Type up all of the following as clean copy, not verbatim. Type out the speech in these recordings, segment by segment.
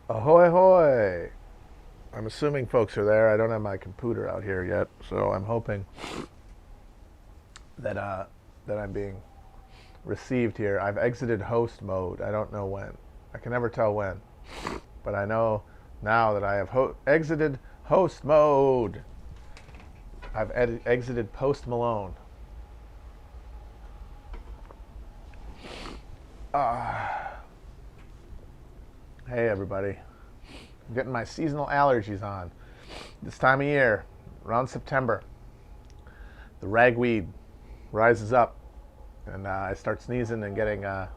Ahoy, hoy! I'm assuming folks are there. I don't have my computer out here yet, so I'm hoping that that I'm being received here. I've exited host mode. I don't know when. I can never tell when, but I know now that I have exited host mode. I've exited Post Malone. Hey, everybody. I'm getting my seasonal allergies on. This time of year, around September, the ragweed rises up, and I start sneezing and getting a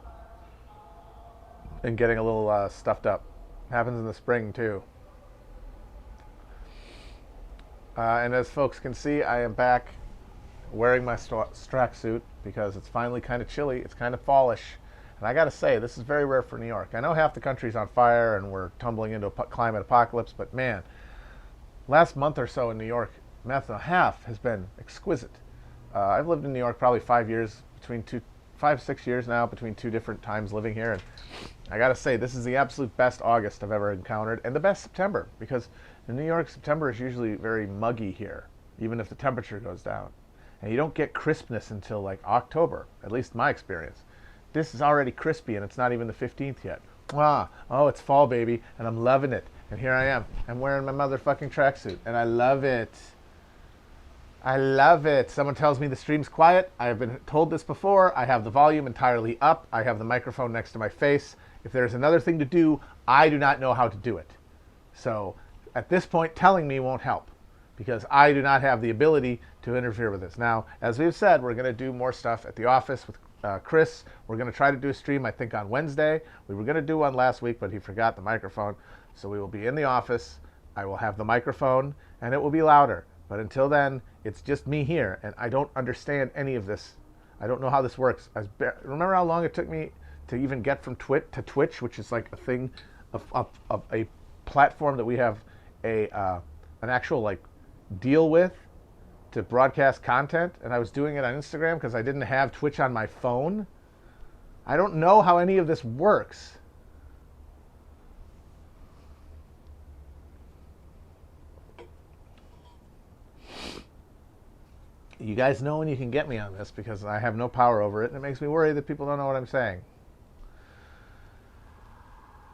little stuffed up. Happens in the spring too. And as folks can see, I am back wearing my strack suit because it's finally kind of chilly. It's kind of fallish. And I got to say, this is very rare for New York. I know half the country's on fire and we're tumbling into a climate apocalypse, but man, last month or so in New York, month and a half has been exquisite. I've lived in New York probably 5 years, 6 years now, between two different times living here. And I got to say, this is the absolute best August I've ever encountered and the best September because in New York, September is usually very muggy here, even if the temperature goes down. And you don't get crispness until like October, at least my experience. This is already crispy and it's not even the 15th yet. Ah, oh, it's fall, baby, and I'm loving it. And here I am. I'm wearing my motherfucking tracksuit, and I love it. I love it. Someone tells me the stream's quiet. I have been told this before. I have the volume entirely up. I have the microphone next to my face. If there's another thing to do, I do not know how to do it. So at this point, telling me won't help because I do not have the ability to interfere with this. Now, as we've said, we're going to do more stuff at the office with Chris. We're going to try to do a stream, I think, on Wednesday. We were going to do one last week, but he forgot the microphone. So we will be in the office. I will have the microphone, and it will be louder. But until then, it's just me here, and I don't understand any of this. I don't know how this works. Remember how long it took me to even get from Twitch, which is like a thing, of a platform that we have an actual like deal with to broadcast content, and I was doing it on Instagram because I didn't have Twitch on my phone. I don't know how any of this works. You guys know when you can get me on this because I have no power over it, and it makes me worry that people don't know what I'm saying.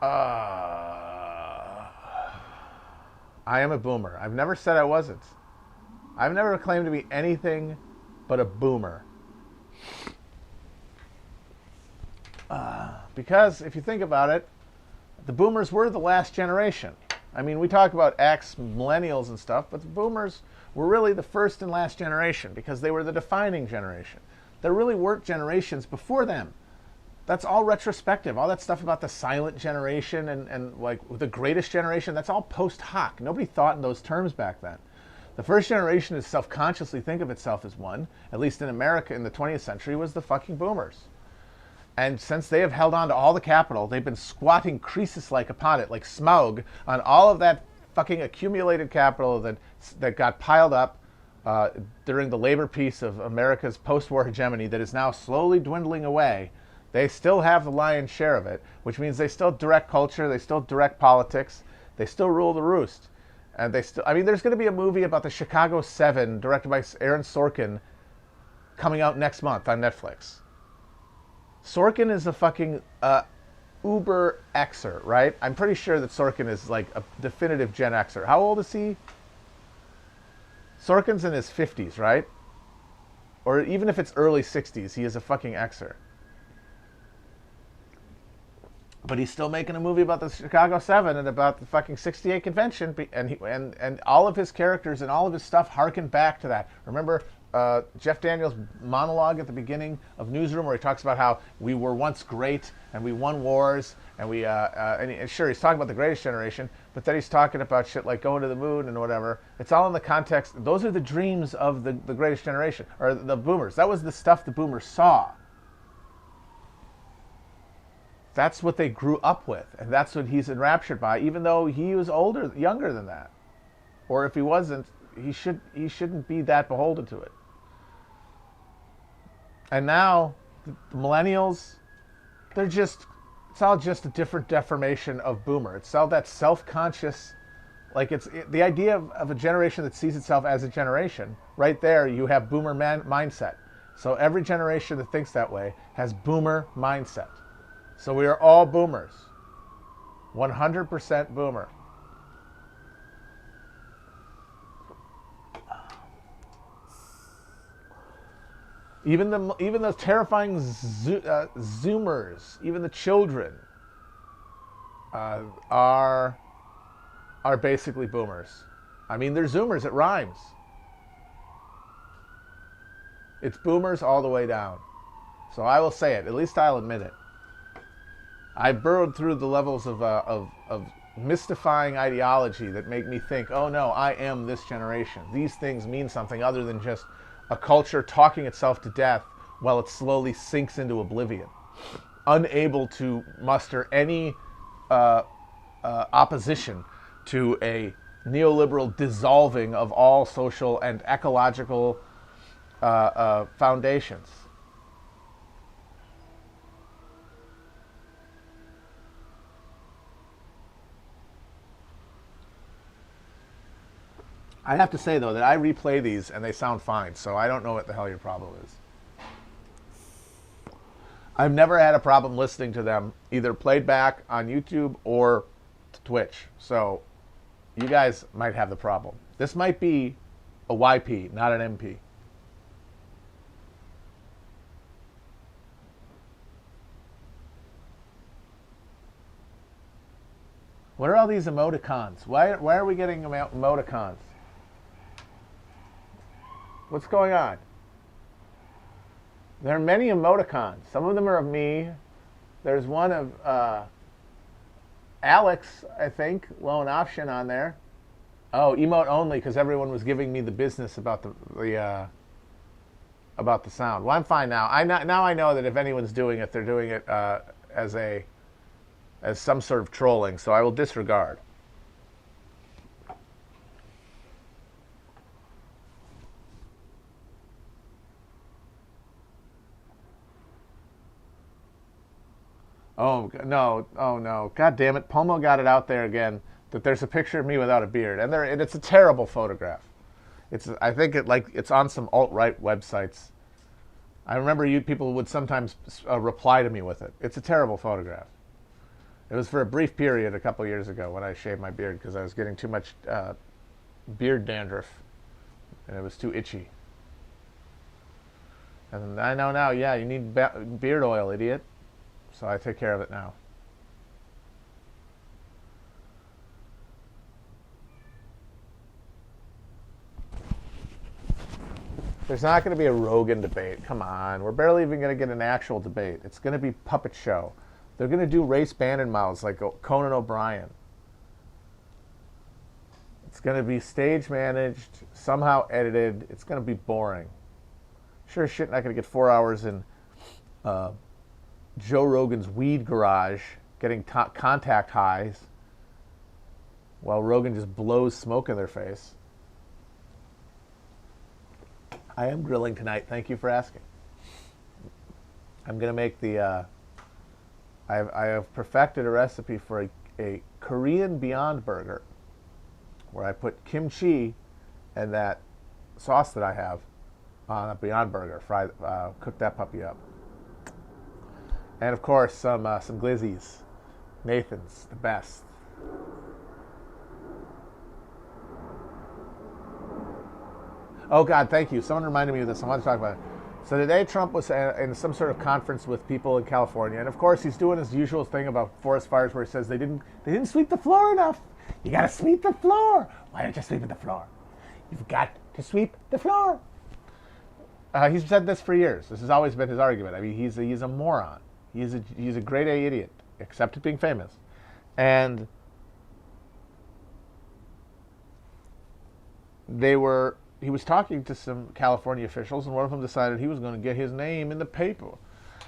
I am a boomer. I've never said I wasn't. I've never claimed to be anything but a boomer. Because if you think about it, the boomers were the last generation. I mean, we talk about X, millennials and stuff, but the boomers were really the first and last generation because they were the defining generation. There really weren't generations before them. That's all retrospective. All that stuff about the silent generation and like the greatest generation, that's all post hoc. Nobody thought in those terms back then. The first generation to self-consciously think of itself as one, at least in America in the 20th century, was the fucking boomers. And since they have held on to all the capital, they've been squatting Croesus-like upon it, like Smaug, on all of that fucking accumulated capital that got piled up during the labor peace of America's post-war hegemony that is now slowly dwindling away. They still have the lion's share of it, which means they still direct culture, they still direct politics, they still rule the roost. And they still, I mean, there's going to be a movie about the Chicago 7 directed by Aaron Sorkin coming out next month on Netflix. Sorkin is a fucking uber Xer, right? I'm pretty sure that Sorkin is like a definitive Gen Xer. How old is he? Sorkin's in his 50s, right? Or even if it's early 60s, he is a fucking Xer. But he's still making a movie about the Chicago 7 and about the fucking 68 convention, and all of his characters and all of his stuff harken back to that. Remember Jeff Daniels' monologue at the beginning of Newsroom where he talks about how we were once great and we won wars and sure, he's talking about the greatest generation, but then he's talking about shit like going to the moon and whatever. It's all in the context. Those are the dreams of the greatest generation, or the boomers. That was the stuff the boomers saw. That's what they grew up with, and that's what he's enraptured by, even though he was younger than that. Or if he wasn't, he shouldn't be that beholden to it. And now, the millennials, they're just It's all just a different deformation of boomer. It's all that self-conscious, like the idea of a generation that sees itself as a generation. Right there, you have boomer mindset. So every generation that thinks that way has boomer mindset. So we are all boomers. 100% boomer. Even those terrifying Zoomers, even the children, are basically boomers. I mean, they're Zoomers. It rhymes. It's boomers all the way down. So I will say it. At least I'll admit it. I burrowed through the levels of mystifying ideology that make me think, oh no, I am this generation. These things mean something other than just a culture talking itself to death while it slowly sinks into oblivion, unable to muster any opposition to a neoliberal dissolving of all social and ecological foundations. I have to say, though, that I replay these and they sound fine, so I don't know what the hell your problem is. I've never had a problem listening to them, either played back on YouTube or Twitch, so you guys might have the problem. This might be a YP, not an MP. What are all these emoticons? Why are we getting emoticons? What's going on? There are many emoticons. Some of them are of me. There's one of Alex, I think, lone option on there. Oh, emote only because everyone was giving me the business about the sound. Well, I'm fine now. Now I know that if anyone's doing it, they're doing it as some sort of trolling. So I will disregard. Oh, no. Oh, no. God damn it. Pomo got it out there again that there's a picture of me without a beard. And it's a terrible photograph. I think it's on some alt-right websites. I remember people would sometimes reply to me with it. It's a terrible photograph. It was for a brief period a couple years ago when I shaved my beard because I was getting too much beard dandruff. And it was too itchy. And I know now, yeah, you need beard oil, idiot. So I take care of it now. There's not going to be a Rogan debate. Come on. We're barely even going to get an actual debate. It's going to be puppet show. They're going to do race bandit mouths like Conan O'Brien. It's going to be stage managed, somehow edited. It's going to be boring. Sure as shit not going to get 4 hours in Joe Rogan's weed garage getting contact highs while Rogan just blows smoke in their face. I am grilling tonight. Thank you for asking. I'm going to make I have perfected a recipe for a Korean Beyond Burger where I put kimchi and that sauce that I have on a Beyond Burger. Cook that puppy up. And of course, some glizzies. Nathan's, the best. Oh God, thank you. Someone reminded me of this. I want to talk about it. So today Trump was in some sort of conference with people in California, and of course he's doing his usual thing about forest fires where he says they didn't sweep the floor enough. You got to sweep the floor. Why don't you sweep the floor? You've got to sweep the floor. He's said this for years. This has always been his argument. I mean, he's a moron. He's a grade A idiot, except at being famous. And he was talking to some California officials, and one of them decided he was going to get his name in the paper.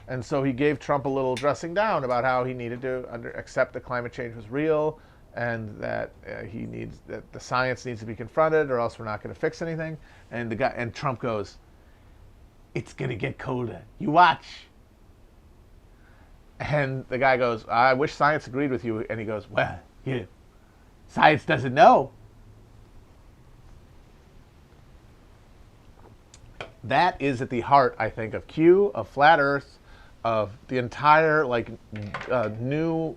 And so he gave Trump a little dressing down about how he needed to accept that climate change was real, and that that the science needs to be confronted, or else we're not going to fix anything. And Trump goes, "It's going to get colder. You watch." And the guy goes, I wish science agreed with you. And he goes, well, yeah, science doesn't know. That is at the heart, I think, of Q, of flat Earth, of the entire new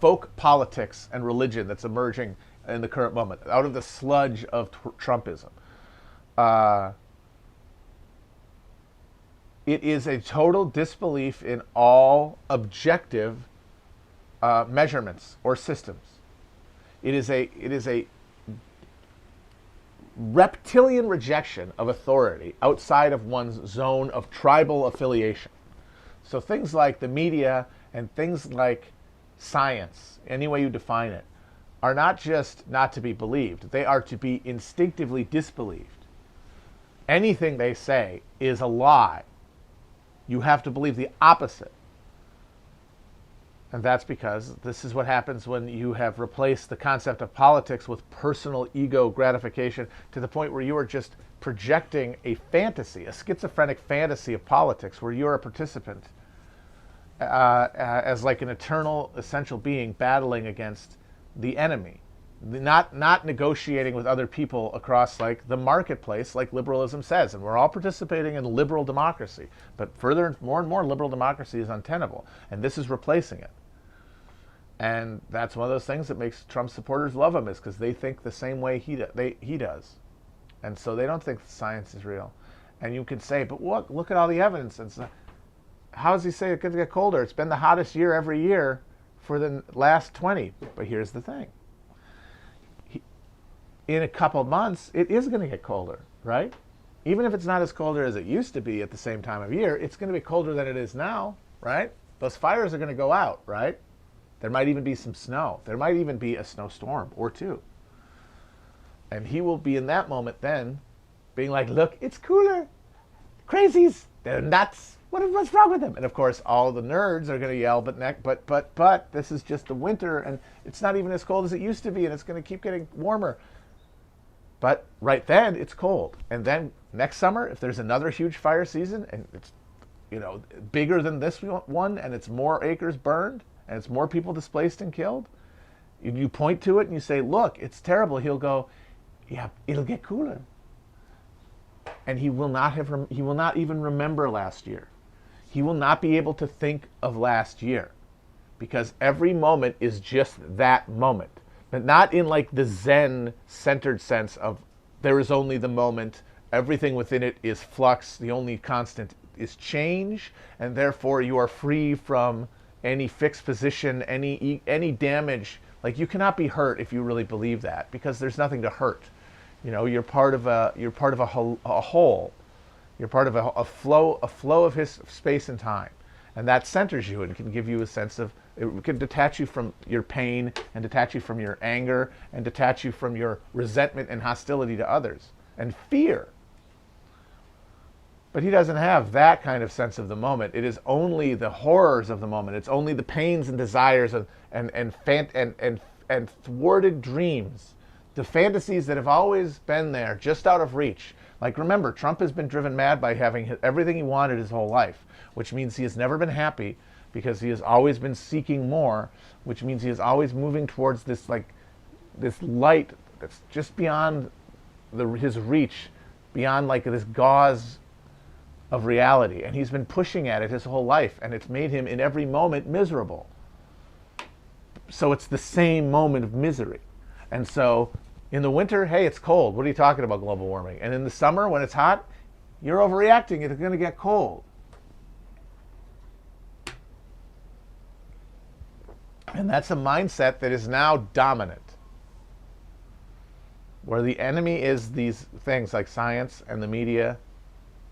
folk politics and religion that's emerging in the current moment, out of the sludge of Trumpism. It is a total disbelief in all objective measurements or systems. It is a reptilian rejection of authority outside of one's zone of tribal affiliation. So things like the media and things like science, any way you define it, are not just not to be believed. They are to be instinctively disbelieved. Anything they say is a lie. You have to believe the opposite. And that's because this is what happens when you have replaced the concept of politics with personal ego gratification to the point where you are just projecting a fantasy, a schizophrenic fantasy of politics where you're a participant as like an eternal, essential being battling against the enemy. Not negotiating with other people across like the marketplace like liberalism says. And we're all participating in liberal democracy. But more and more liberal democracy is untenable. And this is replacing it. And that's one of those things that makes Trump supporters love him, is because they think the same way he does. And so they don't think science is real. And you can say, but look at all the evidence. And so, how does he say it's going to get colder? It's been the hottest year every year for the last 20. But here's the thing. In a couple months, it is going to get colder, right? Even if it's not as colder as it used to be at the same time of year, it's going to be colder than it is now, right? Those fires are going to go out, right? There might even be some snow. There might even be a snowstorm or two. And he will be in that moment then being like, look, it's cooler. Crazies. They're nuts. What's wrong with them? And of course, all the nerds are going to yell, but this is just the winter and it's not even as cold as it used to be and it's going to keep getting warmer. But right then, it's cold. And then next summer, if there's another huge fire season and it's bigger than this one and it's more acres burned and it's more people displaced and killed, you point to it and you say, look, it's terrible. He'll go, yeah, it'll get cooler. And he will not even remember last year. He will not be able to think of last year because every moment is just that moment. But not in like the Zen-centered sense of there is only the moment, everything within it is flux, the only constant is change, and therefore you are free from any fixed position, any damage. Like you cannot be hurt if you really believe that, because there's nothing to hurt. You're part of a whole. You're part of a flow of his space and time, and that centers you and can give you a sense of. It can detach you from your pain and detach you from your anger and detach you from your resentment and hostility to others and fear. But he doesn't have that kind of sense of the moment. It is only the horrors of the moment. It's only the pains and desires and thwarted dreams, the fantasies that have always been there, just out of reach. Like remember, Trump has been driven mad by having everything he wanted his whole life, which means he has never been happy. Because he has always been seeking more, which means he is always moving towards this light that's just beyond his reach, beyond like this gauze of reality. And he's been pushing at it his whole life, and it's made him in every moment miserable. So it's the same moment of misery. And so in the winter, hey, it's cold. What are you talking about, global warming? And in the summer, when it's hot, you're overreacting. It's going to get cold. And that's a mindset that is now dominant, where the enemy is these things like science and the media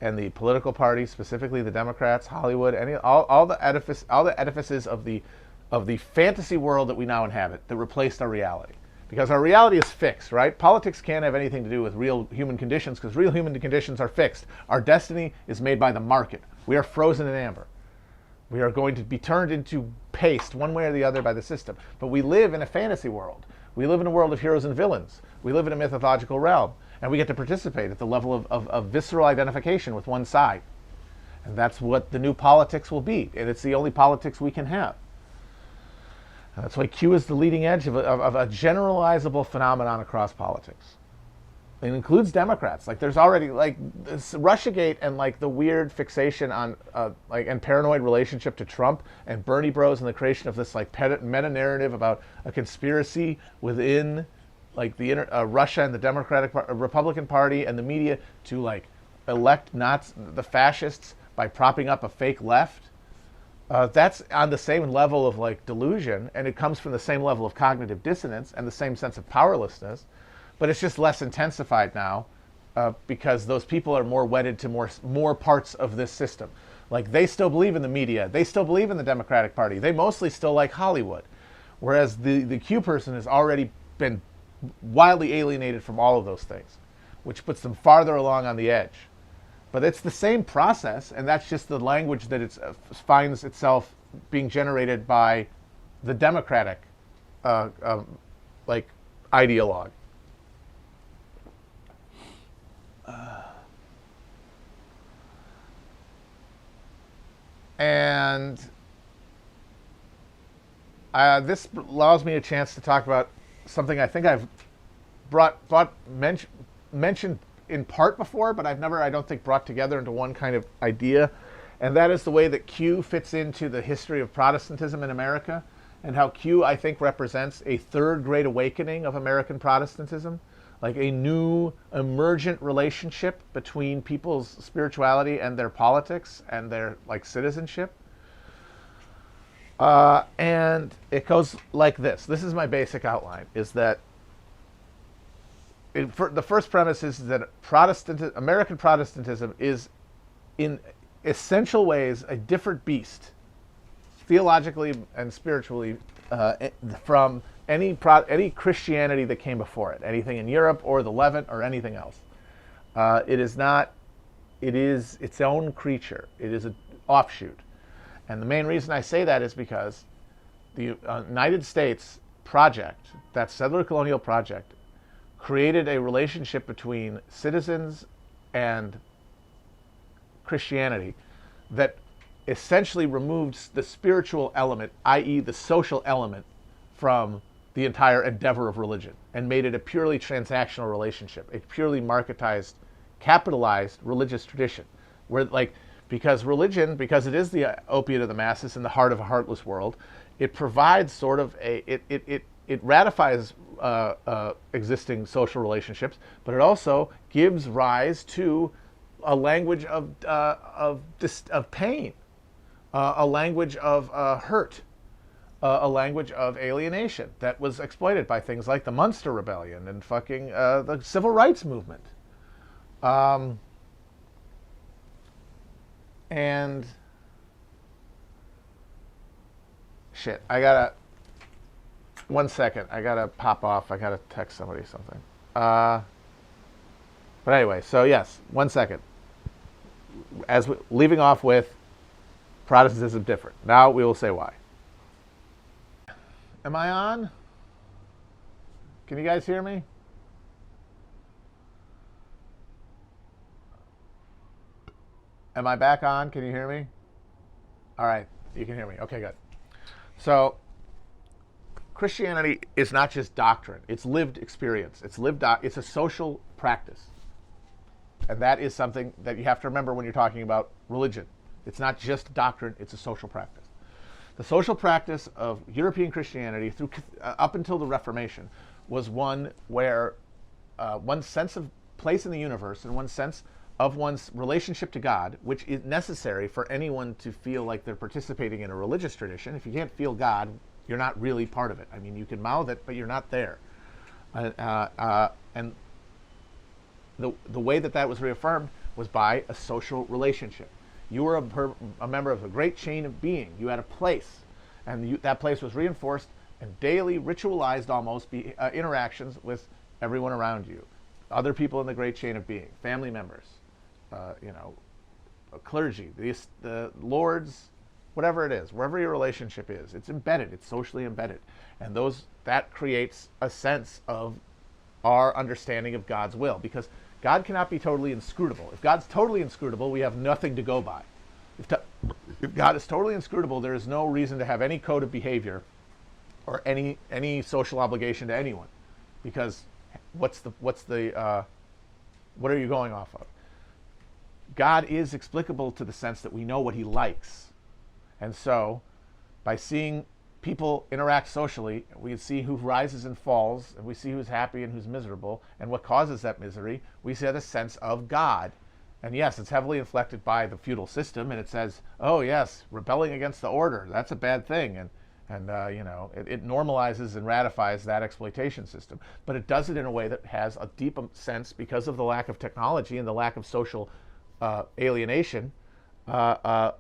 and the political parties, specifically the Democrats, Hollywood, all the edifices of the fantasy world that we now inhabit that replaced our reality. Because our reality is fixed, right? Politics can't have anything to do with real human conditions because real human conditions are fixed. Our destiny is made by the market. We are frozen in amber. We are going to be turned into paste one way or the other by the system. But we live in a fantasy world. We live in a world of heroes and villains. We live in a mythological realm. And we get to participate at the level of visceral identification with one side. And that's what the new politics will be. And it's the only politics we can have. And that's why Q is the leading edge of a generalizable phenomenon across politics. It includes Democrats. Like there's already like this Russiagate and like the weird fixation on and paranoid relationship to Trump and Bernie Bros and the creation of this like meta narrative about a conspiracy within like the Russia and the Republican Party and the media to like elect the fascists by propping up a fake left. That's on the same level of like delusion, and it comes from the same level of cognitive dissonance and the same sense of powerlessness. But it's just less intensified now because those people are more wedded to more parts of this system. Like they still believe in the media. They still believe in the Democratic Party. They mostly still like Hollywood. Whereas the Q person has already been wildly alienated from all of those things, which puts them farther along on the edge. But it's the same process, and that's just the language that it finds itself being generated by the Democratic ideologue. And this allows me a chance to talk about something I think I've mentioned in part before, but I don't think brought together into one kind of idea. And that is the way that Q fits into the history of Protestantism in America, and how Q, I think, represents a third great awakening of American Protestantism, like a new emergent relationship between people's spirituality and their politics and their like citizenship. And it goes like this. This is my basic outline, is that the first premise is that American Protestantism is in essential ways a different beast, theologically and spiritually, from any Christianity that came before it, anything in Europe or the Levant or anything else. It is not. It is its own creature. It is an offshoot. And the main reason I say that is because the United States project, that settler colonial project, created a relationship between citizens and Christianity that essentially removed the spiritual element, i.e. the social element, from the entire endeavor of religion, and made it a purely transactional relationship, a purely marketized, capitalized religious tradition, where because religion, because it is the opiate of the masses in the heart of a heartless world, it provides sort of it ratifies existing social relationships, but it also gives rise to a language of pain, a language of hurt, a language of alienation that was exploited by things like the Munster Rebellion and fucking the Civil Rights Movement. And shit, one second, I gotta pop off. I gotta text somebody something. But anyway, so yes, 1 second. Leaving off with Protestantism different. Now we will say why. Am I on? Can you guys hear me? Am I back on? Can you hear me? All right, you can hear me. Okay, good. So Christianity is not just doctrine; it's lived experience. It's a social practice, and that is something that you have to remember when you're talking about religion. It's not just doctrine; it's a social practice. The social practice of European Christianity through up until the Reformation was one where one's sense of place in the universe and one's sense of one's relationship to God, which is necessary for anyone to feel like they're participating in a religious tradition. If you can't feel God, you're not really part of it. I mean, you can mouth it, but you're not there. And the way that was reaffirmed was by a social relationship. You were a member of a great chain of being. You had a place, and that place was reinforced and daily, ritualized almost, interactions with everyone around you, other people in the great chain of being, family members, clergy, the lords, whatever it is, wherever your relationship is, it's embedded, it's socially embedded. And that creates a sense of our understanding of God's will, because God cannot be totally inscrutable. If God's totally inscrutable, we have nothing to go by. If God is totally inscrutable, there is no reason to have any code of behavior or any social obligation to anyone, because what are you going off of? God is explicable to the sense that we know what he likes. And so by seeing people interact socially, we see who rises and falls, and we see who's happy and who's miserable, and what causes that misery. We see the sense of God. And yes, it's heavily inflected by the feudal system, and it says, oh yes, rebelling against the order, that's a bad thing. And it normalizes and ratifies that exploitation system. But it does it in a way that has a deep sense, because of the lack of technology and the lack of social alienation. It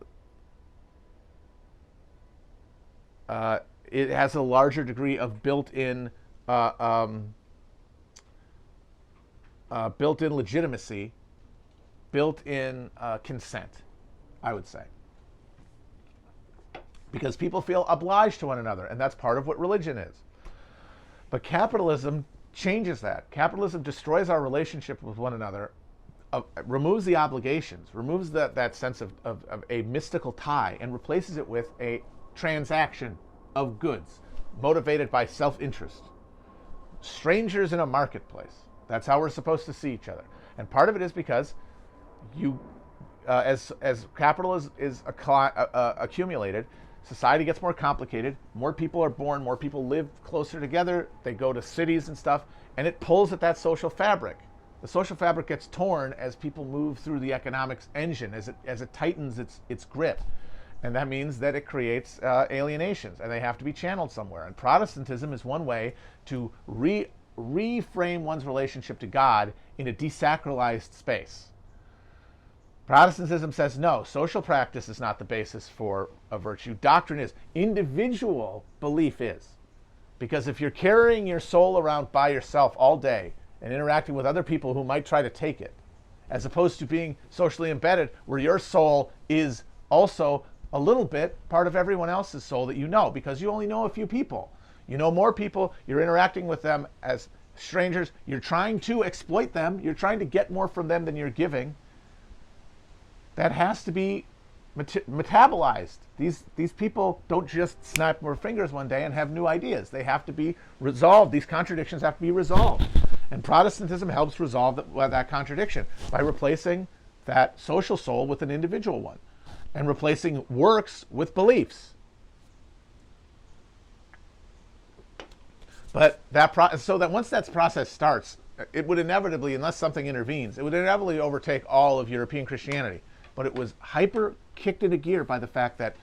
has a larger degree of built-in legitimacy, built-in consent, I would say. Because people feel obliged to one another, and that's part of what religion is. But capitalism changes that. Capitalism destroys our relationship with one another, removes the obligations, removes that sense of a mystical tie, and replaces it with a transaction of goods motivated by self-interest. Strangers in a marketplace. That's how we're supposed to see each other. And part of it is because as capital is accumulated, society gets more complicated, more people are born, more people live closer together, they go to cities and stuff, and it pulls at that social fabric. The social fabric gets torn as people move through the economics engine, as it tightens its grip. And that means that it creates alienations, and they have to be channeled somewhere. And Protestantism is one way to reframe one's relationship to God in a desacralized space. Protestantism says, no, social practice is not the basis for a virtue. Doctrine is. Individual belief is. Because if you're carrying your soul around by yourself all day and interacting with other people who might try to take it, as opposed to being socially embedded, where your soul is also a little bit part of everyone else's soul that you know, because you only know a few people. You know more people, you're interacting with them as strangers, you're trying to exploit them, you're trying to get more from them than you're giving. That has to be metabolized. These people don't just snap their fingers one day and have new ideas. They have to be resolved. These contradictions have to be resolved. And Protestantism helps resolve that contradiction by replacing that social soul with an individual one, and replacing works with beliefs. But so that once that process starts, it would inevitably, unless something intervenes, it would inevitably overtake all of European Christianity. But it was hyper kicked into gear by the fact that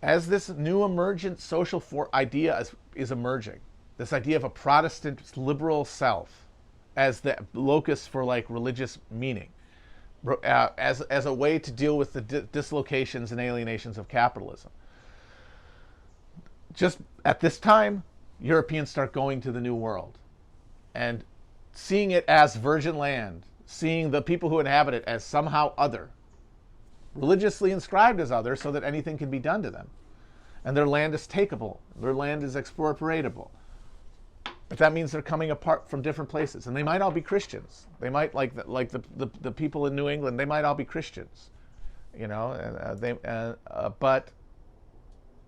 as this new emergent social idea is emerging, this idea of a Protestant liberal self as the locus for like religious meaning, as a way to deal with the dislocations and alienations of capitalism. Just at this time, Europeans start going to the New World and seeing it as virgin land, seeing the people who inhabit it as somehow other, religiously inscribed as other, so that anything can be done to them. And their land is takeable, their land is expropriatable. But that means they're coming apart from different places, and they might all be Christians. They might, like the people in New England, they might all be Christians, but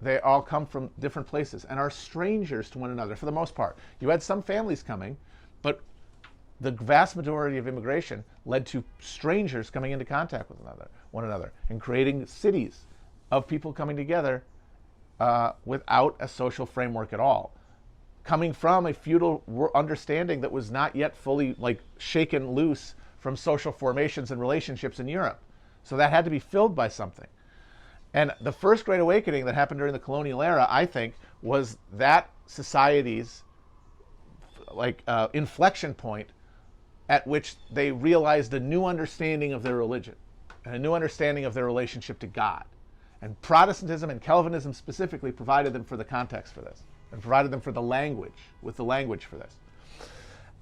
they all come from different places and are strangers to one another for the most part. You had some families coming, but the vast majority of immigration led to strangers coming into contact with one another, and creating cities of people coming together without a social framework at all, coming from a feudal understanding that was not yet fully shaken loose from social formations and relationships in Europe. So that had to be filled by something. And the first Great Awakening that happened during the colonial era, I think, was that society's inflection point at which they realized a new understanding of their religion and a new understanding of their relationship to God. And Protestantism and Calvinism specifically provided them for the context for this, and provided them for the language for this.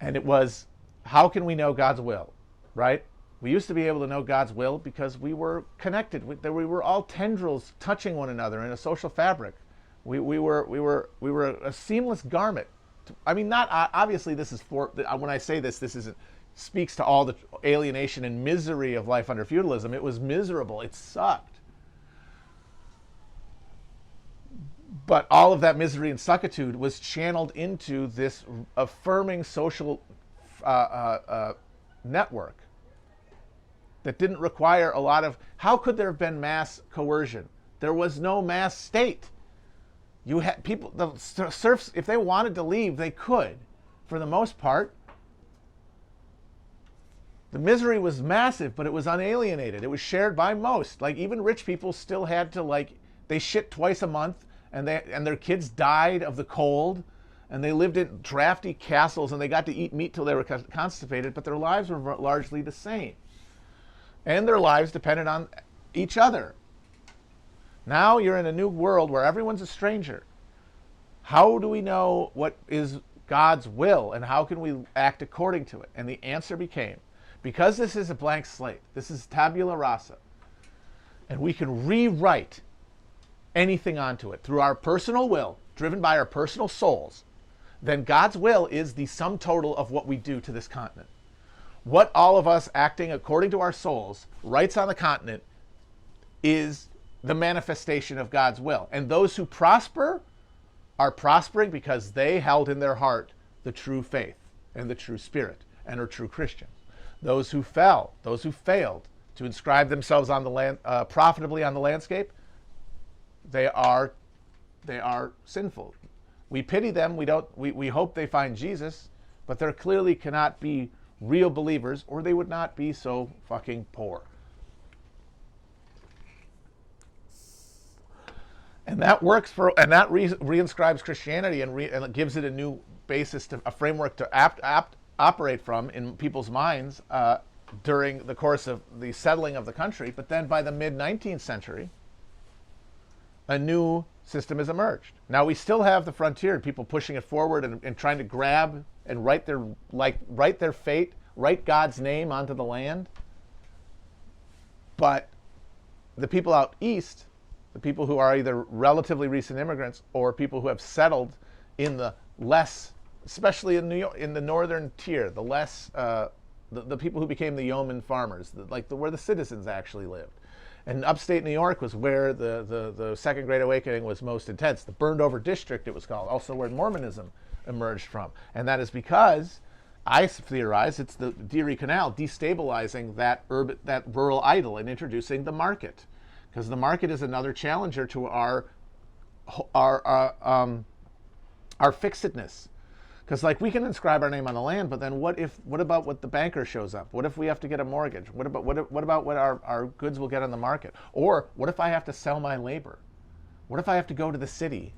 And it was, how can we know God's will, right? We used to be able to know God's will because we were connected. We were all tendrils touching one another in a social fabric. We were a seamless garment. I mean, not obviously. This is when I say this isn't speaks to all the alienation and misery of life under feudalism. It was miserable. It sucked. But all of that misery and suckitude was channeled into this affirming social network that didn't require a lot of... How could there have been mass coercion? There was no mass state. You had people, the serfs, if they wanted to leave, they could, for the most part. The misery was massive, but it was unalienated. It was shared by most. Like, even rich people still had to, like, they shit twice a month, and their kids died of the cold, and they lived in drafty castles, and they got to eat meat till they were constipated, but their lives were largely the same. And their lives depended on each other. Now you're in a new world where everyone's a stranger. How do we know what is God's will, and how can we act according to it? And the answer became, because this is a blank slate, this is tabula rasa, and we can rewrite anything onto it through our personal will, driven by our personal souls, then God's will is the sum total of what we do to this continent. What all of us acting according to our souls writes on the continent is the manifestation of God's will. And those who prosper are prospering because they held in their heart the true faith and the true spirit and are true Christians. Those who fell, those who failed to inscribe themselves on the land, profitably on the landscape, they are sinful. We pity them. We hope they find Jesus, but they clearly cannot be real believers, or they would not be so fucking poor. And that works for, and that reinscribes Christianity and it gives it a new basis, a framework to operate from in people's minds during the course of the settling of the country. But then by the mid-19th century, a new system has emerged. Now we still have the frontier, people pushing it forward and trying to grab and write their fate, write God's name onto the land. But the people out east, the people who are either relatively recent immigrants or people who have settled in the less, especially in New York, in the northern tier, the less, the people who became the yeoman farmers, where the citizens actually lived. And upstate New York was where the Second Great Awakening was most intense. The burned over district, it was called, also where Mormonism emerged from. And that is because, I theorize, it's the Erie Canal destabilizing that rural idol and introducing the market. Because the market is another challenger to our fixedness. Because we can inscribe our name on the land, but then what about what the banker shows up? What if we have to get a mortgage? What about what our goods will get on the market? Or what if I have to sell my labor? What if I have to go to the city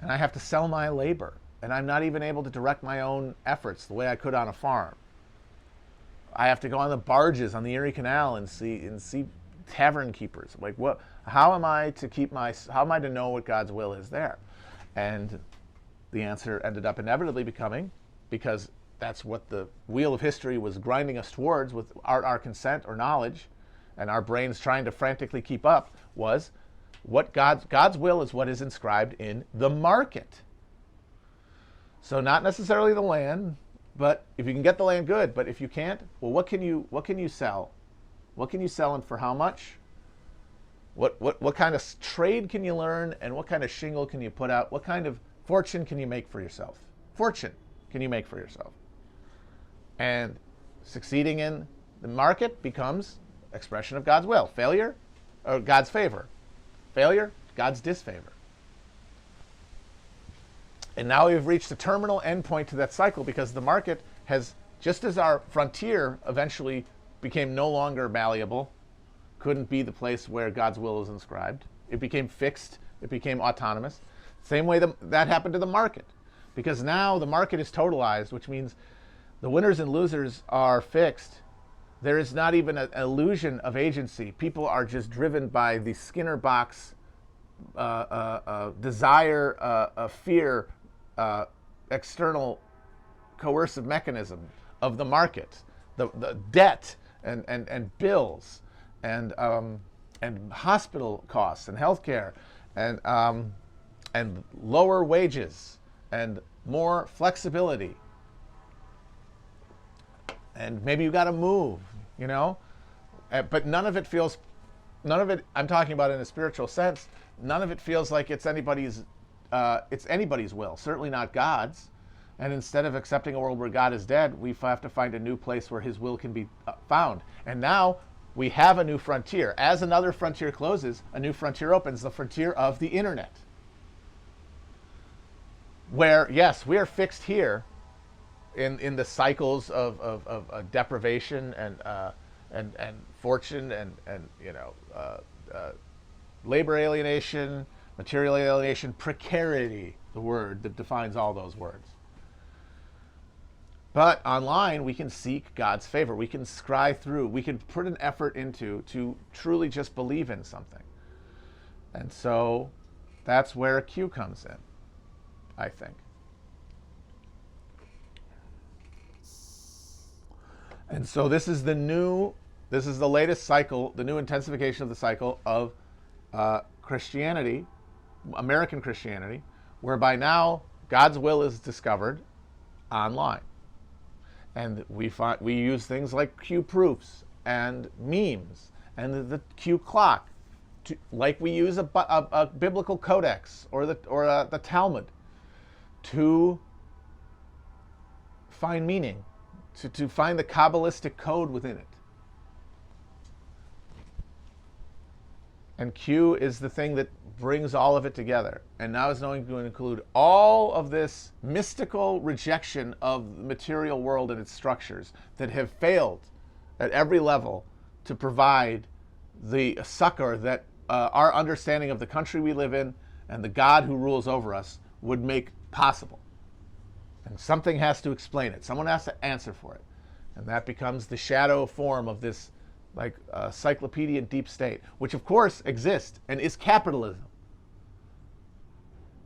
and I have to sell my labor and I'm not even able to direct my own efforts the way I could on a farm? I have to go on the barges on the Erie Canal and see tavern keepers. How am I to know what God's will is there? And the answer ended up inevitably becoming, because that's what the wheel of history was grinding us towards without our consent or knowledge, and our brains trying to frantically keep up, was what God's will is what is inscribed in the market. So not necessarily the land, but if you can get the land, good. But if you can't, well, what can you sell? What can you sell and for how much? What kind of trade can you learn, and what kind of shingle can you put out? What kind of fortune can you make for yourself? Fortune can you make for yourself? And succeeding in the market becomes expression of God's will. Failure, or God's favor. Failure, God's disfavor. And now we've reached the terminal endpoint to that cycle, because the market has, just as our frontier eventually became no longer malleable, couldn't be the place where God's will is inscribed. It became fixed. It became autonomous. Same way that happened to the market, because now the market is totalized, which means the winners and losers are fixed. There is not even an illusion of agency. People are just driven by the Skinner box desire, fear, external coercive mechanism of the market, the debt and bills and hospital costs and healthcare and lower wages and more flexibility and maybe you got to move, you know. But none of it feels, none of it, I'm talking about in a spiritual sense, none of it feels like it's anybody's will, certainly not God's. And instead of accepting a world where God is dead, we have to find a new place where his will can be found. And now we have a new frontier. As another frontier closes, a new frontier opens, the frontier of the internet. Where, yes, we are fixed here in the cycles of deprivation and fortune and you know, labor alienation, material alienation, precarity, the word that defines all those words. But online, we can seek God's favor. We can scry through. We can put an effort into to truly just believe in something. And so that's where Q comes in, I think. And so this is the latest cycle, the new intensification of the cycle of Christianity, American Christianity, whereby now God's will is discovered online. And we use things like Q proofs and memes and the Q clock, like we use a biblical codex or the Talmud to find meaning, to find the Kabbalistic code within it. And Q is the thing that brings all of it together. And now it's going to include all of this mystical rejection of the material world and its structures that have failed at every level to provide the succor that our understanding of the country we live in and the God who rules over us would make possible. And something has to explain it. Someone has to answer for it. And that becomes the shadow form of this like cyclopedian deep state, which of course exists and is capitalism.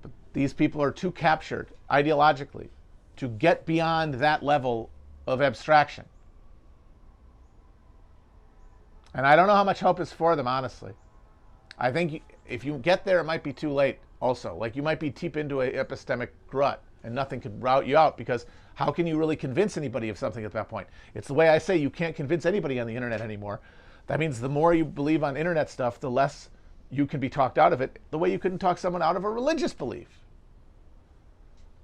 But these people are too captured ideologically to get beyond that level of abstraction. And I don't know how much hope is for them, honestly. I think if you get there, it might be too late also. Like you might be deep into an epistemic rut and nothing could rout you out, because how can you really convince anybody of something at that point? It's the way I say, you can't convince anybody on the internet anymore. That means the more you believe on internet stuff, the less you can be talked out of it, the way you couldn't talk someone out of a religious belief.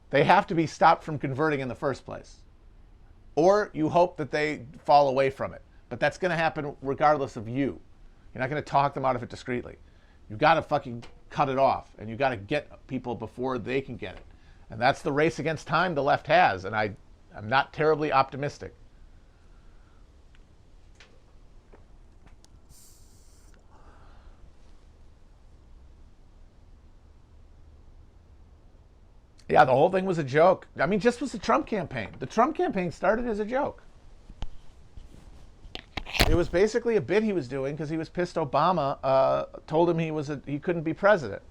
They have to be stopped from converting in the first place. Or you hope that they fall away from it. But that's going to happen regardless of you. You're not going to talk them out of it discreetly. You've got to fucking cut it off. And you've got to get people before they can get it. And that's the race against time the left has. And I'm not terribly optimistic. Yeah, the whole thing was a joke. I mean, just was the Trump campaign. The Trump campaign started as a joke. It was basically a bit he was doing because he was pissed Obama told him he couldn't be president.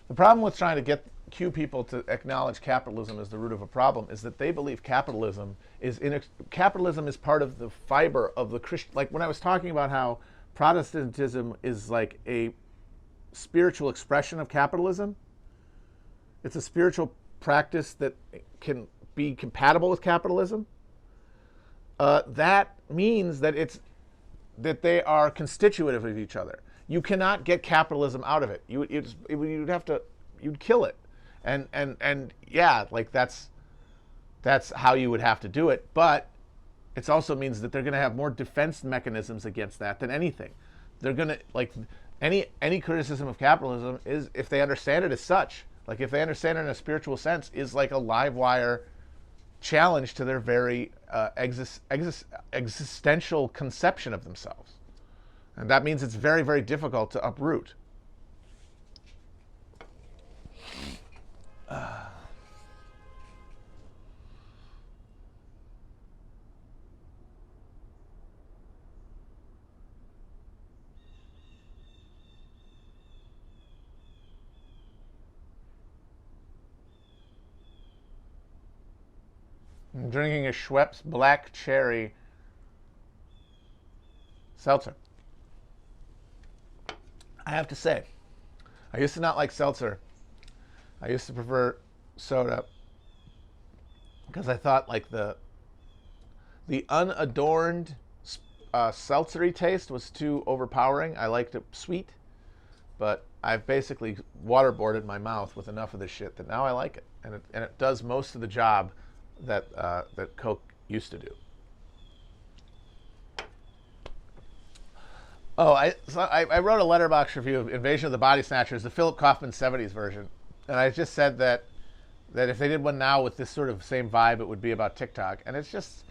The problem with trying to get Q people to acknowledge capitalism as the root of a problem is that they believe capitalism is part of the fiber of the Christian. Like when I was talking about how Protestantism is like a spiritual expression of capitalism, it's a spiritual practice that can be compatible with capitalism. That means that they are constitutive of each other. You cannot get capitalism out of it. You'd kill it, and yeah, like that's how you would have to do it. But it also means that they're going to have more defense mechanisms against that than anything. They're going to like any criticism of capitalism is, if they understand it as such, like if they understand it in a spiritual sense, is like a live wire challenge to their very existential conception of themselves. And that means it's very, very difficult to uproot. I'm drinking a Schweppes Black Cherry seltzer. I have to say, I used to not like seltzer. I used to prefer soda because I thought like the unadorned seltzery taste was too overpowering. I liked it sweet, but I've basically waterboarded my mouth with enough of this shit that now I like it, and it does most of the job that that Coke used to do. Oh, I wrote a letterbox review of Invasion of the Body Snatchers, the Philip Kaufman 70s version, and I just said that if they did one now with this sort of same vibe, it would be about TikTok, and it's just,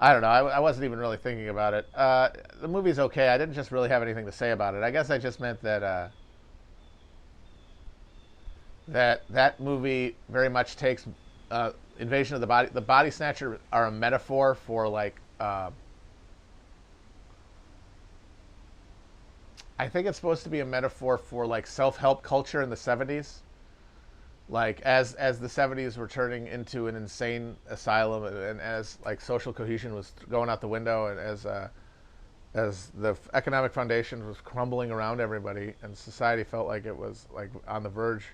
I don't know. I wasn't even really thinking about it. The movie's okay. I didn't just really have anything to say about it. I guess I just meant that that movie very much takes Invasion of the Body. The Body Snatcher are a metaphor for like. I think it's supposed to be a metaphor for like self-help culture in the 70s. Like as the 70s were turning into an insane asylum, and as like social cohesion was going out the window, and as the economic foundation was crumbling around everybody, and society felt like it was like on the verge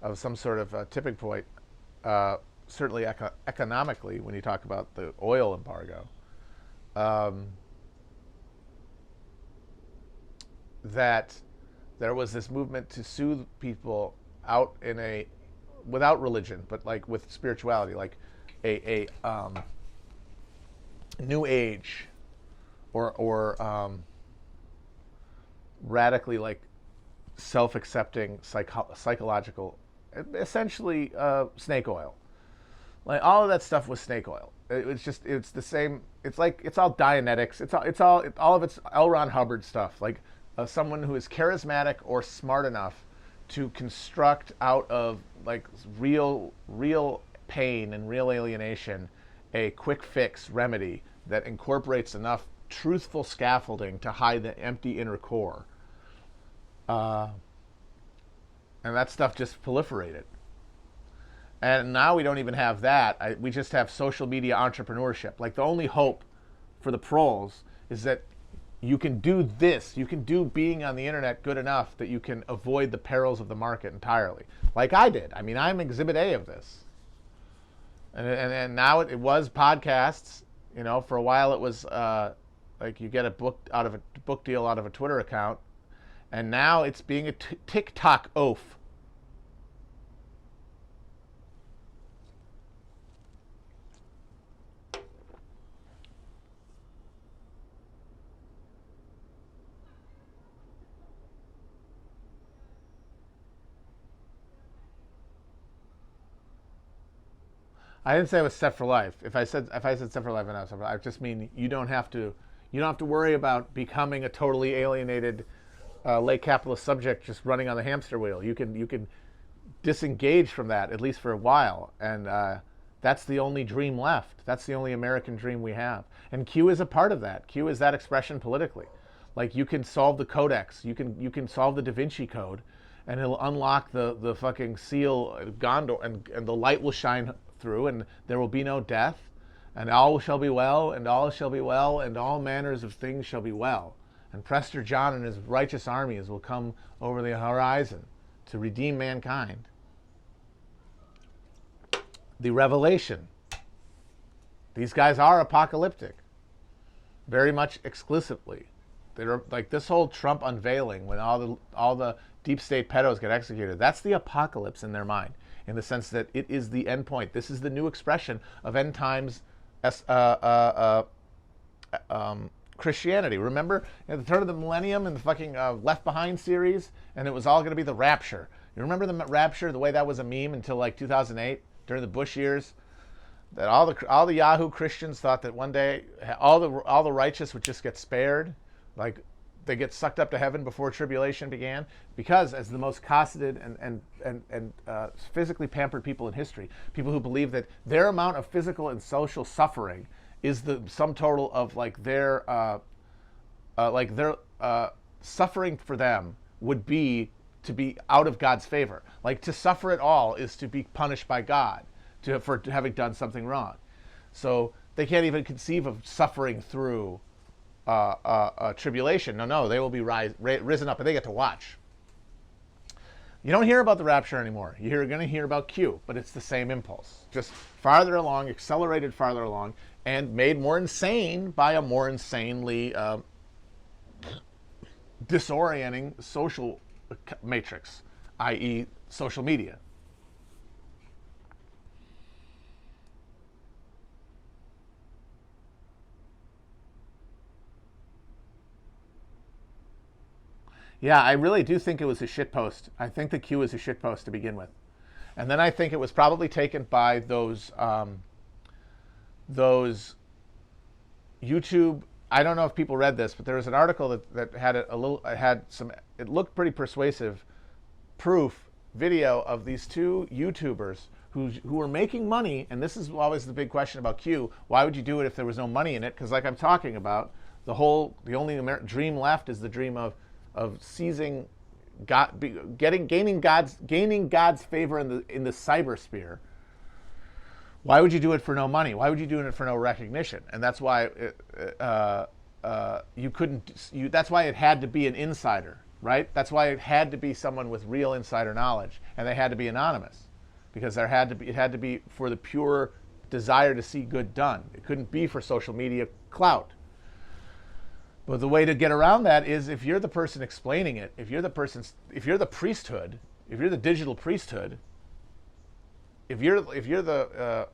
of some sort of tipping point. Certainly economically, when you talk about the oil embargo. That there was this movement to soothe people out in a without religion, but like with spirituality, like a new age or radically like self-accepting psychological, essentially snake oil. Like all of that stuff was snake oil. It's the same. It's like it's all Dianetics. All of it's L. Ron Hubbard stuff. Like someone who is charismatic or smart enough to construct out of like real pain and real alienation a quick fix remedy that incorporates enough truthful scaffolding to hide the empty inner core. And that stuff just proliferated. And now we don't even have that. We just have social media entrepreneurship. Like the only hope for the proles is that you can do this. You can do being on the internet good enough that you can avoid the perils of the market entirely. Like I did. I mean, I'm exhibit A of this. And now it was podcasts. You know, for a while it was like you get a book deal out of a Twitter account. And now it's being a TikTok oaf. I didn't say it was set for life. If I said set for life, I just mean you don't have to worry about becoming a totally alienated late capitalist subject just running on the hamster wheel. You can disengage from that at least for a while, and that's the only dream left. That's the only American dream we have. And Q is a part of that. Q is that expression politically. Like you can solve the codex. You can solve the Da Vinci Code, and it'll unlock the fucking seal Gondor, and the light will shine through, and there will be no death, and all shall be well, and all shall be well, and all manners of things shall be well. And Prester John and his righteous armies will come over the horizon to redeem mankind. The revelation. These guys are apocalyptic, very much exclusively. They're like this whole Trump unveiling when all the deep state pedos get executed. That's the apocalypse in their mind, in the sense that it is the end point. This is the new expression of end times Christianity. Remember at the turn of the millennium in the fucking Left Behind series, and it was all going to be the rapture. You remember the rapture, the way that was a meme until like 2008 during the Bush years? That all the Yahoo Christians thought that one day all the righteous would just get spared, like they get sucked up to heaven before tribulation began, because as the most cosseted and physically pampered people in history, people who believe that their amount of physical and social suffering is the sum total of their suffering for them would be to be out of God's favor. Like to suffer at all is to be punished by God for having done something wrong. So they can't even conceive of suffering through tribulation. No, they will be risen up, and they get to watch. You don't hear about the rapture anymore. You're going to hear about Q, but it's the same impulse, just farther along, accelerated farther along, and made more insane by a more insanely disorienting social matrix, i.e. social media. Yeah, I really do think it was a shitpost. I think the Q was a shitpost to begin with. And then I think it was probably taken by those YouTube. I don't know if people read this, but there was an article that had it looked pretty persuasive proof video of these two YouTubers who were making money. And this is always the big question about Q. Why would you do it if there was no money in it? Because like I'm talking about, the only dream left is the dream of seizing God, gaining God's favor in the cybersphere. Why would you do it for no money? Why would you do it for no recognition? And that's why you couldn't. That's why it had to be an insider, right? That's why it had to be someone with real insider knowledge, and they had to be anonymous, because it had to be for the pure desire to see good done. It couldn't be for social media clout. But the way to get around that is, if you're the person explaining it, if you're the priesthood, if you're the digital priesthood, if you're the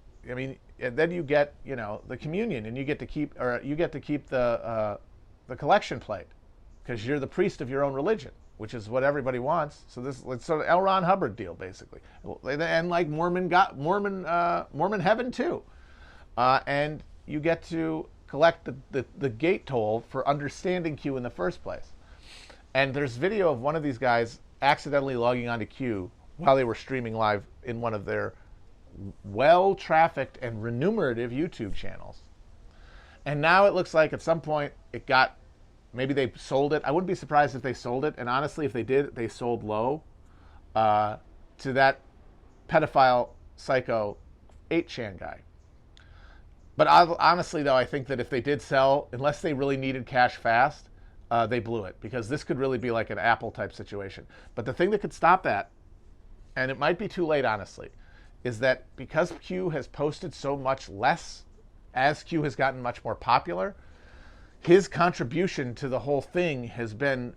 and then you get, the communion, and you get to keep the collection plate, because you're the priest of your own religion, which is what everybody wants. So it's sort of L. Ron Hubbard deal, basically, and like Mormon Heaven too, and you get to collect the gate toll for understanding Q in the first place. And there's video of one of these guys accidentally logging onto Q while they were streaming live in one of their well-trafficked and remunerative YouTube channels. And now it looks like at some point maybe they sold it. I wouldn't be surprised if they sold it. And honestly, if they did, they sold low to that pedophile psycho 8chan guy. But honestly, though, I think that if they did sell, unless they really needed cash fast, they blew it, because this could really be like an Apple type situation. But the thing that could stop that, and it might be too late, honestly, is that because Q has posted so much less, as Q has gotten much more popular, his contribution to the whole thing has been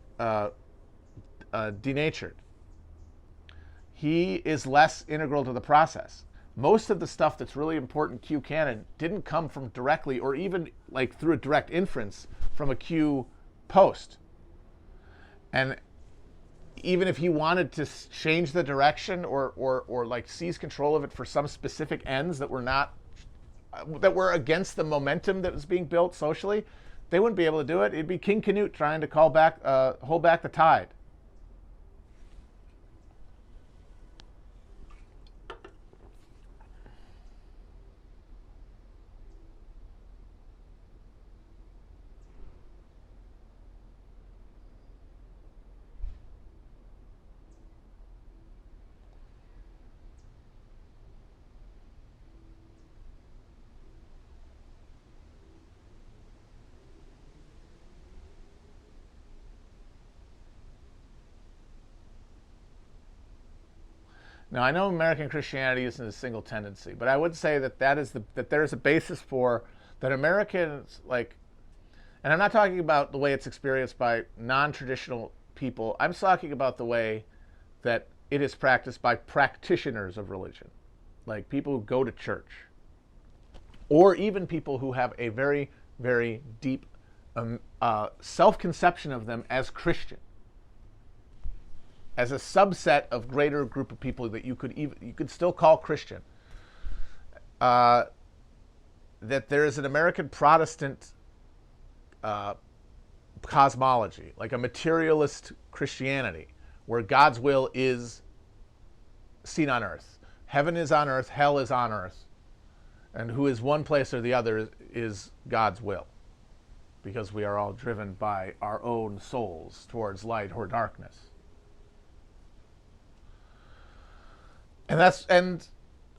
denatured. He is less integral to the process. Most of the stuff that's really important Q canon didn't come from directly, or even like through a direct inference from a Q post. And even if he wanted to change the direction or like seize control of it for some specific ends that were against the momentum that was being built socially, they wouldn't be able to do it. It'd be King Canute trying to hold back the tide. Now, I know American Christianity isn't a single tendency, but I would say that that there is a basis for that Americans, like, and I'm not talking about the way it's experienced by non-traditional people. I'm talking about the way that it is practiced by practitioners of religion, like people who go to church, or even people who have a very, very deep self-conception of them as Christian, as a subset of greater group of people that you could still call Christian. That there is an American Protestant cosmology, like a materialist Christianity, where God's will is seen on earth. Heaven is on earth, hell is on earth. And who is one place or the other is God's will, because we are all driven by our own souls towards light or darkness. And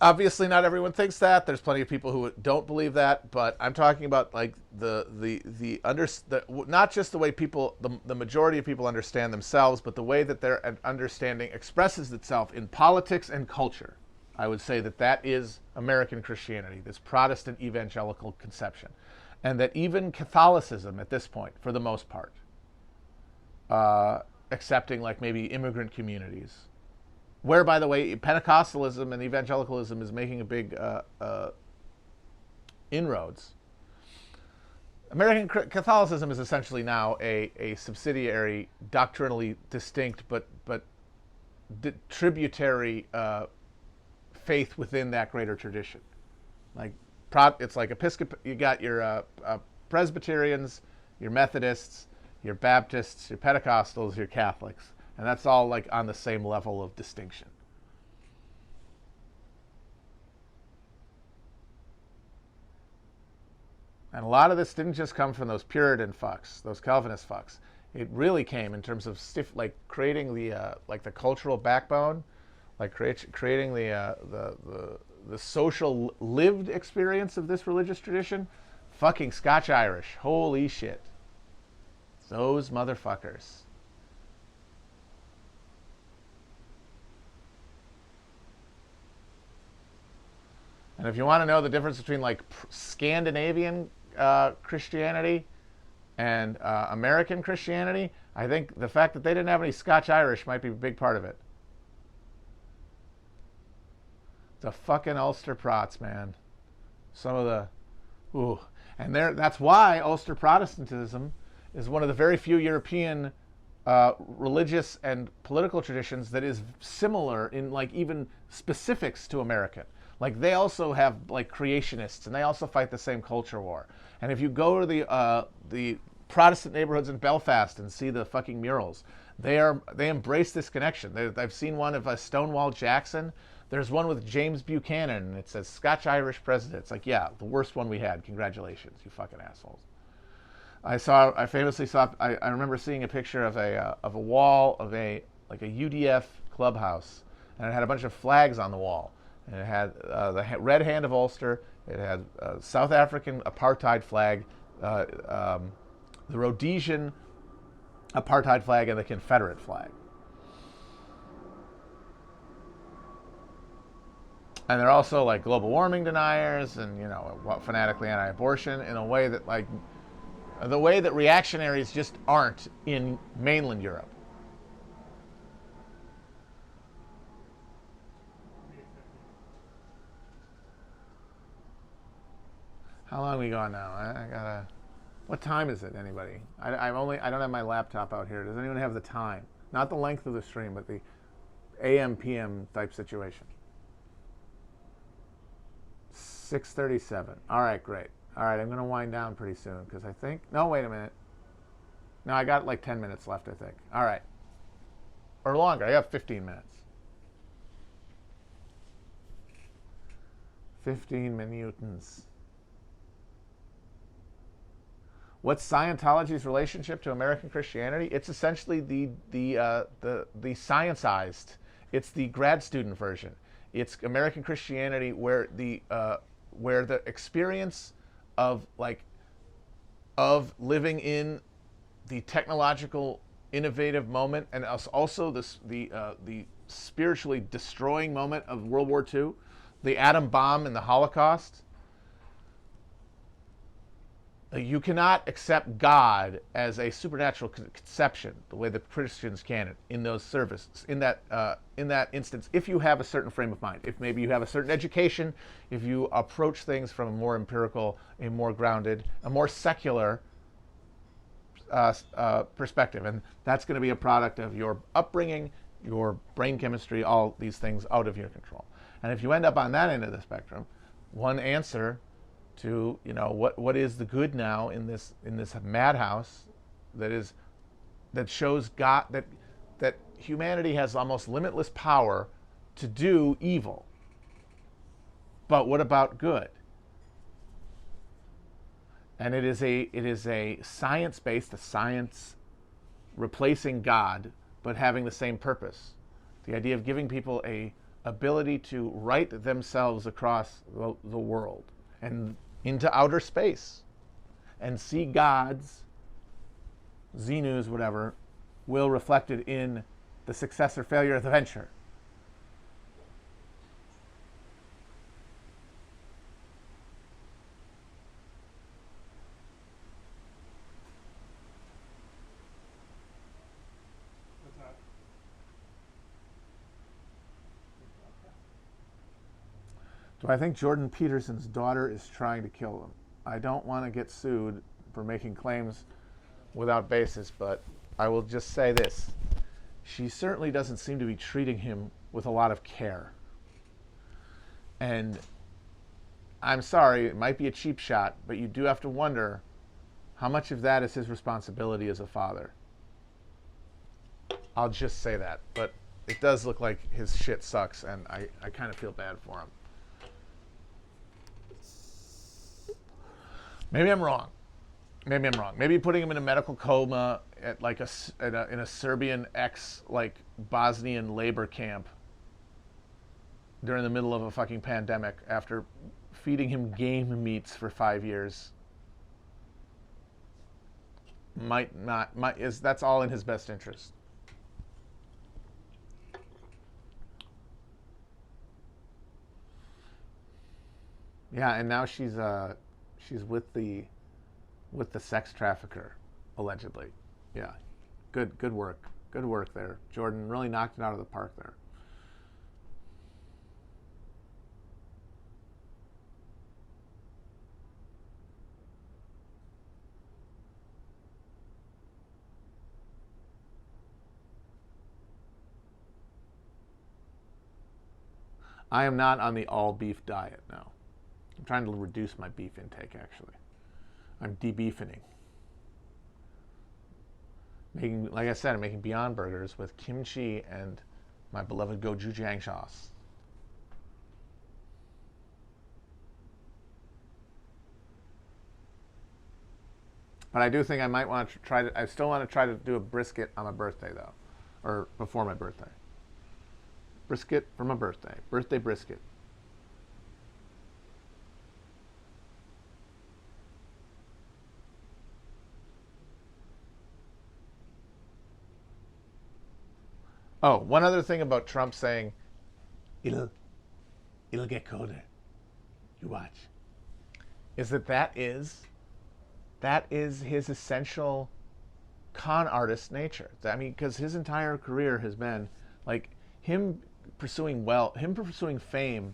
Obviously, not everyone thinks that. There's plenty of people who don't believe that, but I'm talking about like not just the way people, the majority of people understand themselves, but the way that their understanding expresses itself in politics and culture. I would say that that is American Christianity, this Protestant evangelical conception, and that even Catholicism at this point, for the most part, accepting like maybe immigrant communities, where, by the way, Pentecostalism and evangelicalism is making a big inroads. American Catholicism is essentially now a subsidiary, doctrinally distinct, but tributary faith within that greater tradition. Like it's like Episcopal. You got your Presbyterians, your Methodists, your Baptists, your Pentecostals, your Catholics. And that's all like on the same level of distinction. And a lot of this didn't just come from those Puritan fucks, those Calvinist fucks. It really came in terms of like creating the like the cultural backbone, like creating the social lived experience of this religious tradition. Fucking Scotch Irish, holy shit, those motherfuckers. And if you want to know the difference between like Scandinavian Christianity and American Christianity, I think the fact that they didn't have any Scotch Irish might be a big part of it. The fucking Ulster Prots, man. Some of the, ooh, and that's why Ulster Protestantism is one of the very few European religious and political traditions that is similar in like even specifics to American. Like they also have like creationists, and they also fight the same culture war. And if you go to the Protestant neighborhoods in Belfast and see the fucking murals, they embrace this connection. I've seen one of Stonewall Jackson. There's one with James Buchanan, and it says Scotch Irish president. It's like, yeah, the worst one we had. Congratulations, you fucking assholes. I famously saw. I remember seeing a picture of a wall of a UDF clubhouse, and it had a bunch of flags on the wall. And it had the red hand of Ulster. It had South African apartheid flag, the Rhodesian apartheid flag, and the Confederate flag. And they're also like global warming deniers, and fanatically anti-abortion in a way that like the way that reactionaries just aren't in mainland Europe. How long are we gone now? I gotta. What time is it? Anybody? I don't have my laptop out here. Does anyone have the time? Not the length of the stream, but the AM PM type situation. 6:37. All right, great. All right, I'm gonna wind down pretty soon because I think. No, wait a minute. No, I got like 10 minutes left, I think. All right, or longer. I have 15 minutes. 15 minutes. What's Scientology's relationship to American Christianity? It's essentially the scienceized. It's the grad student version. It's American Christianity where the experience of living in the technological innovative moment, and also the spiritually destroying moment of World War II, the atom bomb and the Holocaust. You cannot accept God as a supernatural conception, the way that Christians can in those services, in that instance, if you have a certain frame of mind, if maybe you have a certain education, if you approach things from a more empirical, a more grounded, a more secular perspective. And that's going to be a product of your upbringing, your brain chemistry, all these things out of your control. And if you end up on that end of the spectrum, one answer to what is the good now in this madhouse that shows God that humanity has almost limitless power to do evil. But what about good? And it is a science-based, a science replacing God, but having the same purpose. The idea of giving people a ability to write themselves across the world and into outer space and see gods, Xenus, whatever, will reflected in the success or failure of the venture. Do I think Jordan Peterson's daughter is trying to kill him? I don't want to get sued for making claims without basis, but I will just say this. She certainly doesn't seem to be treating him with a lot of care. And I'm sorry, it might be a cheap shot, but you do have to wonder how much of that is his responsibility as a father. I'll just say that. But it does look like his shit sucks, and I kind of feel bad for him. Maybe I'm wrong. Maybe I'm wrong. Maybe putting him in a medical coma at like in a Serbian like Bosnian labor camp during the middle of a fucking pandemic after feeding him game meats for 5 years that's all in his best interest. Yeah, and now she's with the sex trafficker, allegedly. Yeah, good work there, Jordan. Really knocked it out of the park there. I am not on the all beef diet now. I'm trying to reduce my beef intake, actually. I'm de-beefening. Like I said, I'm making Beyond Burgers with kimchi and my beloved gochujang sauce. But I do think I might want to try I still want to try to do a brisket on my birthday, though. Or before my birthday. Brisket for my birthday. Birthday brisket. Oh, one other thing about Trump saying, it'll get colder. You watch. Is that is his essential con artist nature. I mean, because his entire career has been like him pursuing fame.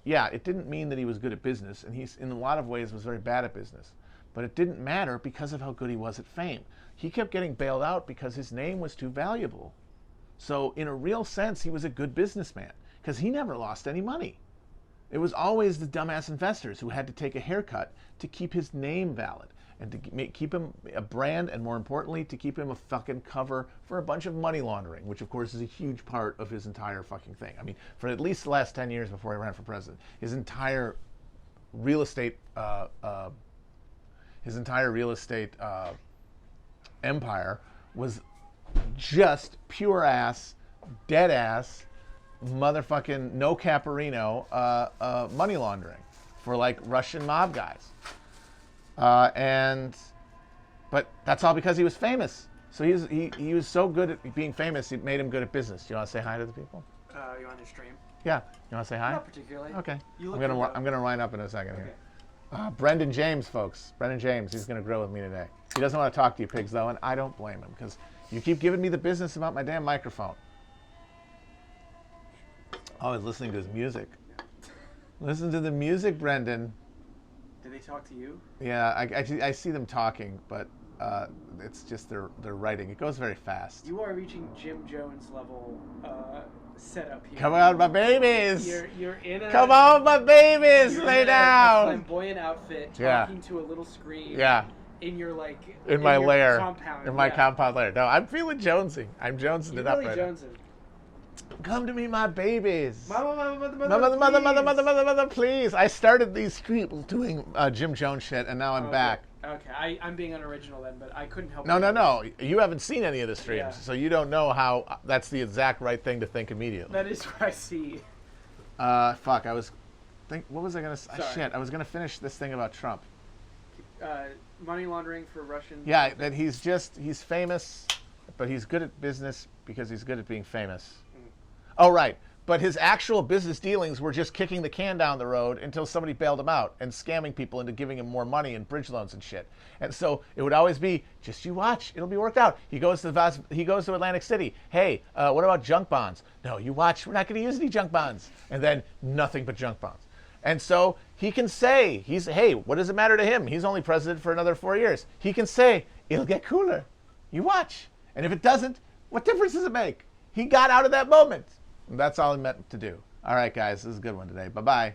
Yeah, it didn't mean that he was good at business, and he's in a lot of ways was very bad at business. But it didn't matter because of how good he was at fame. He kept getting bailed out because his name was too valuable. So in a real sense, he was a good businessman because he never lost any money. It was always the dumbass investors who had to take a haircut to keep his name valid and to keep him a brand, and more importantly, to keep him a fucking cover for a bunch of money laundering, which of course is a huge part of his entire fucking thing. I mean, for at least the last 10 years before he ran for president, his entire real estate empire was just pure ass, dead ass, motherfucking no caparino money laundering for like Russian mob guys. But that's all because he was famous. So he was so good at being famous, it made him good at business. Do you want to say hi to the people? You on your stream? Yeah. You want to say hi? Not particularly. Okay. I'm gonna wind up in a second here. Brendan James, folks. Brendan James, he's gonna grill with me today. He doesn't want to talk to you pigs though, and I don't blame him because you keep giving me the business about my damn microphone. Oh, he's listening to his music. Listen to the music, Brendan. Did they talk to you? Yeah, I see them talking, but it's just their writing. It goes very fast. You are reaching Jim Jones level setup here. Come on, my babies! You're in a... Come on, my babies! Lay down! A flamboyant outfit, talking to a little screen. Yeah. In your in my lair, compound. In my compound lair. No, I'm feeling jonesing. I'm jonesing it up right now. Come to me, my babies. Mother, Mother, please. I started these streams doing Jim Jones shit, and now I'm back. Okay, I'm being unoriginal then, but I couldn't help. No. You haven't seen any of the streams, Yeah. so you don't know how that's the exact right thing to think immediately. That is what I see. Fuck, what was I gonna say? Sorry. Shit, I was gonna finish this thing about Trump. Money laundering for Russian. Yeah, that he's famous, but he's good at business because he's good at being famous. Oh, right. But his actual business dealings were just kicking the can down the road until somebody bailed him out and scamming people into giving him more money and bridge loans and shit. And so it would always be, just you watch, it'll be worked out. He goes to Atlantic City. Hey, what about junk bonds? No, you watch, we're not going to use any junk bonds. And then nothing but junk bonds. And so he can say, hey, what does it matter to him? He's only president for another 4 years. He can say, it'll get cooler. You watch. And if it doesn't, what difference does it make? He got out of that moment. And that's all he meant to do. All right, guys, this is a good one today. Bye-bye.